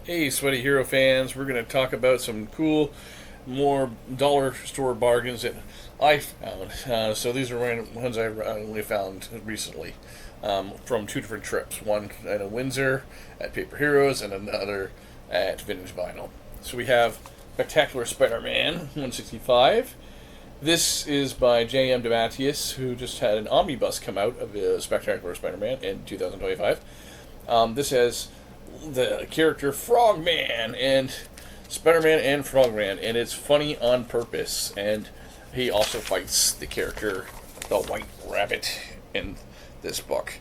Hey, Sweaty Hero fans, we're going to talk about some cool, more dollar store bargains that I found. So these are ones I only found recently from two different trips. One at Windsor at Paper Heroes and another at Vintage Vinyl. So we have Spectacular Spider-Man 165. This is by J.M. DeMatteis, who just had an omnibus come out of Spectacular Spider-Man in 2025. This has the character Frogman and Spider-Man and Frogman, and it's funny on purpose. And he also fights the character, the White Rabbit, in this book.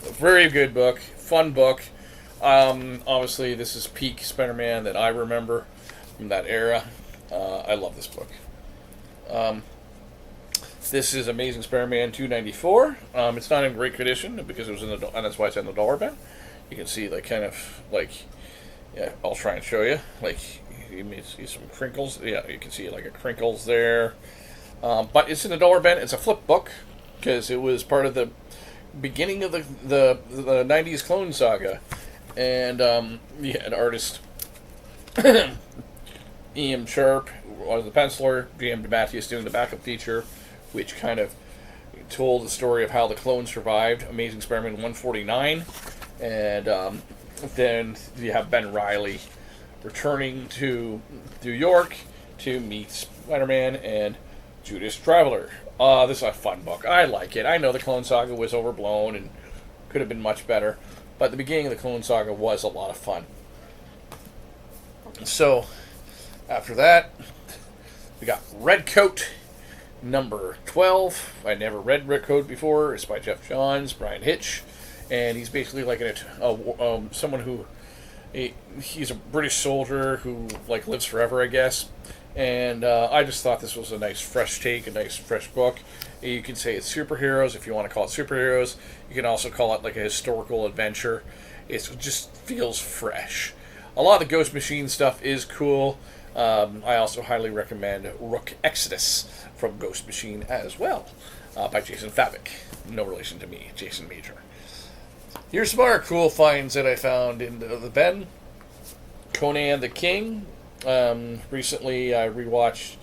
A very good book, fun book. Obviously, this is peak Spider-Man that I remember from that era. I love this book. This is Amazing Spider-Man 294. It's not in great condition because it was in the, and that's why it's in the dollar bin. You can see yeah, I'll try and show you. You may see some crinkles. Yeah, you can see a crinkles there. But it's in the dollar bin. It's a flip book because it was part of the beginning of the 90s Clone Saga. And you had artist E.M. Sharp was the penciler, J.M. DeMatteis doing the backup feature, which kind of told the story of how the clones survived Amazing Spider-Man 149. And then you have Ben Reilly returning to New York to meet Spider-Man and Judas Traveler. This is a fun book. I like it. I know the Clone Saga was overblown and could have been much better, but the beginning of the Clone Saga was a lot of fun. So, after that, we got Red Coat number 12. I never read Red Coat before. It's by Jeff Johns, Brian Hitch, and he's basically like someone who he's a British soldier who lives forever, I guess. And I just thought this was a nice fresh take, a nice fresh book. You can say it's superheroes if you want to call it superheroes. You can also call it like a historical adventure. It just feels fresh. A lot of the Ghost Machine stuff is cool. I also highly recommend Rook Exodus from Ghost Machine as well, by Jason Fabik. No relation to me, Jason Major. Here's some other cool finds that I found in the bin. Conan the King. Recently, I rewatched.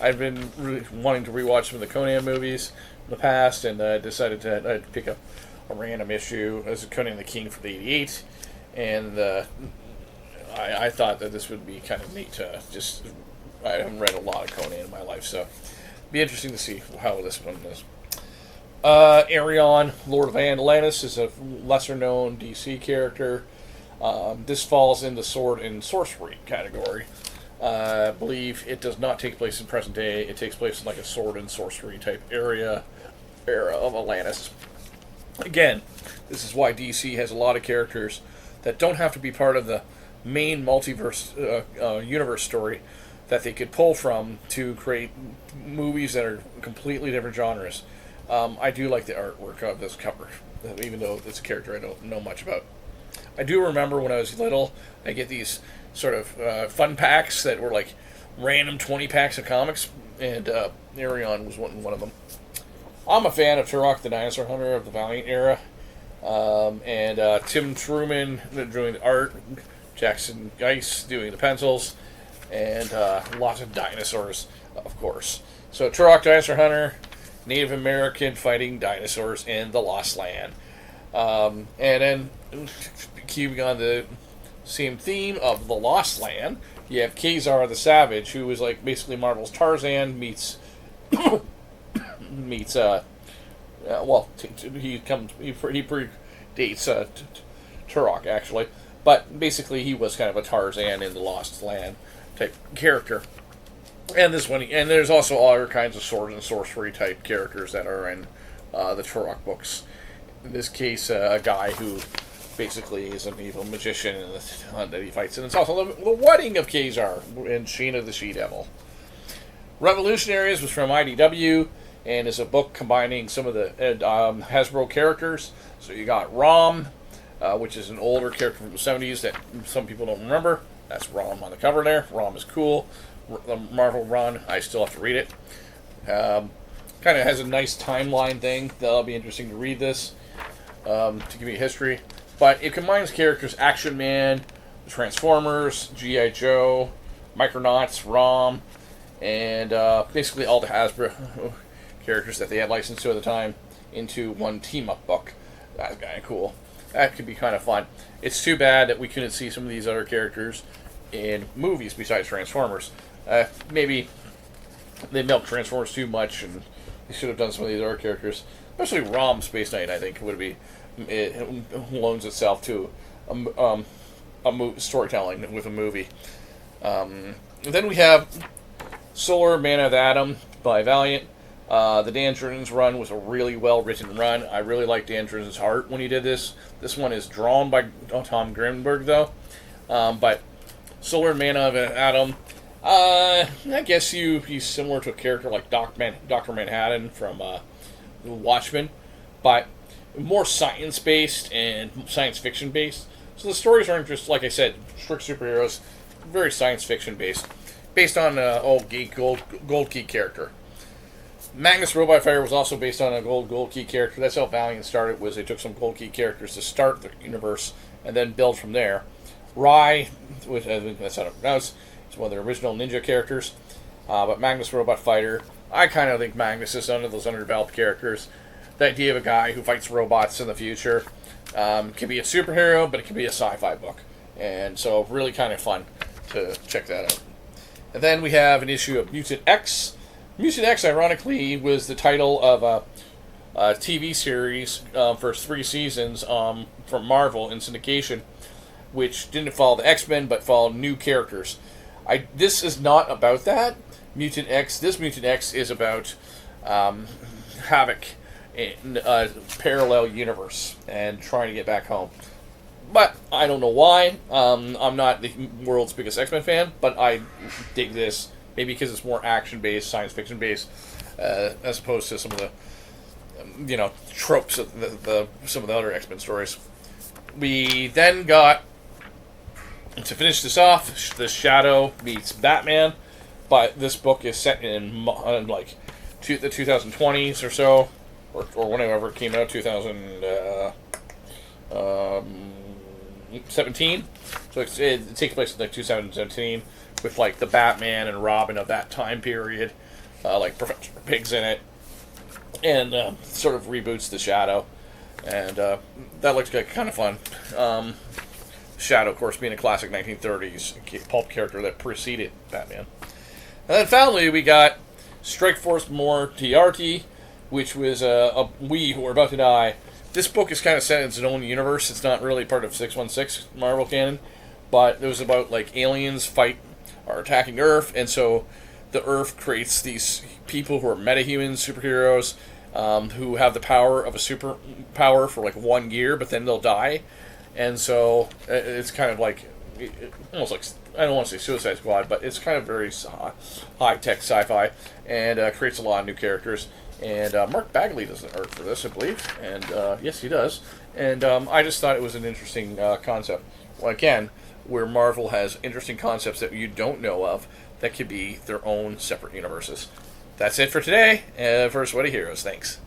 I've been really wanting to rewatch some of the Conan movies in the past, and I decided to pick up a random issue as Conan the King for the '88, and I thought that this would be kind of neat to just. I haven't read a lot of Conan in my life, so it'd be interesting to see how this one is. Arion, Lord of Atlantis, is a lesser-known DC character. This falls in the sword and sorcery category. I believe it does not take place in present day. It takes place in a sword and sorcery type era of Atlantis. Again, this is why DC has a lot of characters that don't have to be part of the main multiverse universe story that they could pull from to create movies that are completely different genres. I do like the artwork of this cover, even though it's a character I don't know much about. I do remember when I was little, I get these sort of fun packs that were random 20 packs of comics, and Arion was one of them. I'm a fan of Turok the Dinosaur Hunter of the Valiant era, and Tim Truman doing the art, Jackson Geis doing the pencils, and lots of dinosaurs, of course. So Turok Dinosaur Hunter, Native American fighting dinosaurs in the Lost Land. And then, keeping on the same theme of the Lost Land, you have Ka-zar the Savage, who is basically Marvel's Tarzan meets meets he predates Turok actually, but basically he was kind of a Tarzan in the Lost Land type character. And this one, and there's also other kinds of sword and sorcery type characters that are in the Turok books. In this case, a guy who basically is an evil magician that he fights, and it's also the wedding of Ka-zar in Sheena the She-Devil. Revolutionaries was from IDW, and is a book combining some of the Hasbro characters. So you got Rom, which is an older character from the 70s that some people don't remember. That's Rom on the cover there. Rom is cool. The Marvel run, I still have to read it. Kind of has a nice timeline thing. That'll be interesting to read this. To give you history, But it combines characters Action Man, Transformers, G.I. Joe, Micronauts, ROM, and basically all the Hasbro characters that they had licensed to at the time into one team-up book. That's kind of cool. That could be kind of fun. It's too bad that we couldn't see some of these other characters in movies besides Transformers. Maybe they milked Transformers too much, and they should have done some of these other characters. Especially ROM Space Knight, I think, would be. It loans itself to storytelling with a movie. Then we have Solar Man of the Atom by Valiant. The Dan Jurgens run was a really well-written run. I really liked Dan Jurgens' art when he did this. This one is drawn by Tom Grimberg, though. But Solar Man of the Atom, I guess he's similar to a character like Dr. Manhattan from Watchmen, but more science-based and science fiction-based. So the stories aren't just, like I said, strict superheroes, very science fiction-based, based on an old Gold Key character. Magnus Robot Fighter was also based on a Gold Key character. That's how Valiant started, was they took some Gold Key characters to start the universe and then build from there. Rai, which I think that's how to pronounce, is one of the original ninja characters. But Magnus Robot Fighter, I kind of think Magnus is one of those underdeveloped characters. The idea of a guy who fights robots in the future can be a superhero, but it can be a sci-fi book. And so really kind of fun to check that out. And then we have an issue of Mutant X. Mutant X, ironically, was the title of a TV series for 3 seasons from Marvel in syndication, which didn't follow the X-Men, but followed new characters. This is not about that. Mutant X. This Mutant X is about Havoc in a parallel universe and trying to get back home. But I don't know why. I'm not the world's biggest X-Men fan, but I dig this. Maybe because it's more action-based, science fiction-based, as opposed to some of the, tropes of some of the other X-Men stories. We then got, to finish this off, The Shadow meets Batman, but this book is set in the 2020s or so, or whenever it came out, 2017. So it takes place in 2017 with the Batman and Robin of that time period, Professor Pig's in it, and sort of reboots The Shadow, and that looks kind of fun. Shadow, of course, being a classic 1930s pulp character that preceded Batman. And then finally, we got Strikeforce Mortiuri, which was We Who Are About to Die. This book is kind of set in its own universe. It's not really part of 616 Marvel canon, but it was about aliens are attacking Earth, and so the Earth creates these people who are metahumans, superheroes, who have the power of a superpower for 1 year, but then they'll die. And so it's kind of almost like, I don't want to say Suicide Squad, but it's kind of very high-tech sci-fi, and creates a lot of new characters. And Mark Bagley does the art for this, I believe. And yes, he does. And I just thought it was an interesting concept. Well, again, where Marvel has interesting concepts that you don't know of that could be their own separate universes. That's it for today for Sweaty Heroes. Thanks.